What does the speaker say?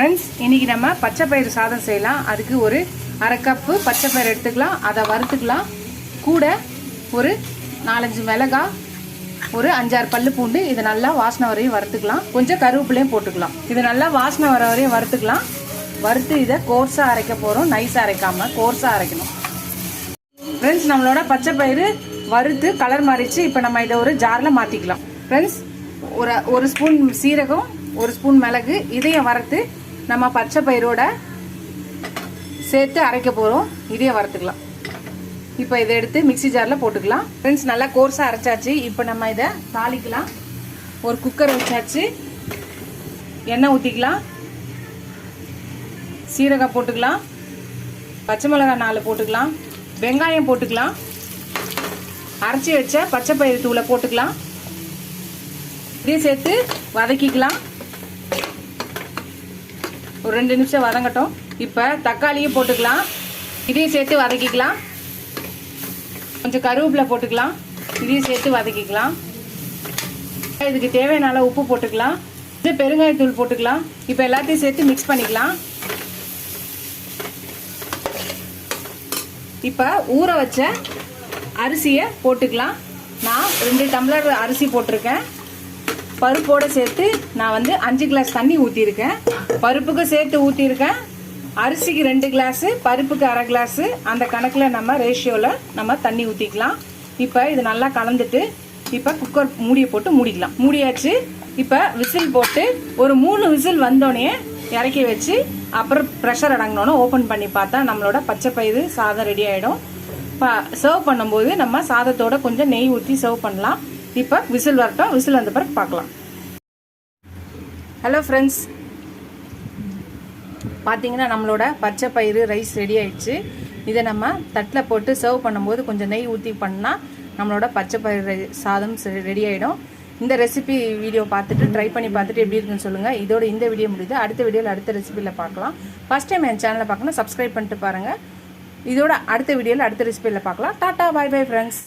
Friends, இன்றைக்கி நம்ம பச்சை பயிறு சாதம் செய்யலாம். அதுக்கு ஒரு அரை கப்பு பச்சை பயிறு எடுத்துக்கலாம், அதை வறுத்துக்கலாம். கூட ஒரு 4-5 மிளகாய், ஒரு 5-6 பல்லு பூண்டு, இதை நல்லா வாசனை வரையும் வறுத்துக்கலாம். கொஞ்சம் கருவேப்பிலையும் போட்டுக்கலாம். இது நல்லா வாசனை வர வரையும் வறுத்துக்கலாம். வறுத்து இதை கோர்ஸாக அரைக்க போகிறோம். நைஸாக அரைக்காமல் கோர்ஸாக அரைக்கணும். ஃப்ரெண்ட்ஸ், நம்மளோட பச்சை பயிறு வறுத்து கலர் மாறிச்சு. இப்போ நம்ம இதை ஒரு ஜாரில் மாற்றிக்கலாம். ஃப்ரெண்ட்ஸ், ஒரு ஸ்பூன் சீரகம், ஒரு ஸ்பூன் மிளகு, இதையும் வறுத்து நம்ம பச்சை பயிரோட சேர்த்து அரைக்க போகிறோம். இதையும் வறுத்துக்கலாம். இப்போ இதை எடுத்து மிக்சி ஜாரில் போட்டுக்கலாம். ஃப்ரெண்ட்ஸ், நல்லா கோர்ஸாக அரைச்சாச்சு. இப்போ நம்ம இதை தாளிக்கலாம். ஒரு குக்கர் வச்சாச்சு. எண்ணெய் ஊற்றிக்கலாம். சீரகம் போட்டுக்கலாம். பச்சை மிளகாய் 4 போட்டுக்கலாம். வெங்காயம் போட்டுக்கலாம். அரைச்சி வச்ச பச்சை பயிறு தூளை போட்டுக்கலாம். இதையும் சேர்த்து வதக்கிக்கலாம். ஒரு 2 நிமிஷம் வதங்கட்டும். இப்போ தக்காளியும் போட்டுக்கலாம். இதையும் சேர்த்து வதக்கிக்கலாம். கொஞ்சம் கருவேப்பிலை போட்டுக்கலாம். இதையும் சேர்த்து வதக்கிக்கலாம். இதுக்கு தேவையான உப்பு போட்டுக்கலாம். இது பெருங்காயத்தூள் போட்டுக்கலாம். இப்போ எல்லாத்தையும் சேர்த்து மிக்ஸ் பண்ணிக்கலாம். இப்போ ஊற வச்ச அரிசியை போட்டுக்கலாம். நான் 2 டம்ளர் அரிசி போட்டிருக்கேன். பருப்போடு சேர்த்து நான் 5 கிளாஸ் தண்ணி ஊற்றிருக்கேன். பருப்புக்கு சேர்த்து ஊற்றிருக்கேன். அரிசிக்கு 2 கிளாஸு, பருப்புக்கு அரை கிளாஸு, அந்த கணக்கில் நம்ம ரேஷியோவில் நம்ம தண்ணி ஊற்றிக்கலாம். இப்போ இது நல்லா கலந்துட்டு இப்போ குக்கர் மூடியை போட்டு மூடிக்கலாம். மூடியாச்சு. இப்போ விசில் போட்டு ஒரு 3 விசில் வந்தோடனே இறக்கி வச்சு அப்புறம் ப்ரெஷர் அடங்கினோன்னு ஓப்பன் பண்ணி பார்த்தா நம்மளோட பச்சை பயிறு சாதம் ரெடி ஆகிடும். சர்வ் பண்ணும்போது நம்ம சாதத்தோட கொஞ்சம் நெய் ஊற்றி சர்வ் பண்ணலாம். இப்போ விசில் வரட்டும். விசில் வந்த பிறகு பார்க்கலாம். ஹலோ ஃப்ரெண்ட்ஸ், பார்த்தீங்கன்னா நம்மளோட பச்சை பயிறு ரைஸ் ரெடி ஆயிடுச்சு. இதை நம்ம தட்டில் போட்டு சர்வ் பண்ணும்போது கொஞ்சம் நெய் ஊற்றி பண்ணால் நம்மளோட பச்சை பயிறு சாதம் ரெடி ஆகிடும். இந்த ரெசிபி வீடியோ பார்த்துட்டு ட்ரை பண்ணி பார்த்துட்டு எப்படி இருக்குன்னு சொல்லுங்கள். இதோட இந்த வீடியோ முடியுது. அடுத்த வீடியோவில் அடுத்த ரெசிபியில் பார்க்கலாம். ஃபஸ்ட் டைம் என் சேனலை பார்க்கணும், சப்ஸ்கிரைப் பண்ணிட்டு பாருங்கள். இதோட அடுத்த வீடியோவில் அடுத்த ரெசிபியில் பார்க்கலாம். Tata, bye bye friends.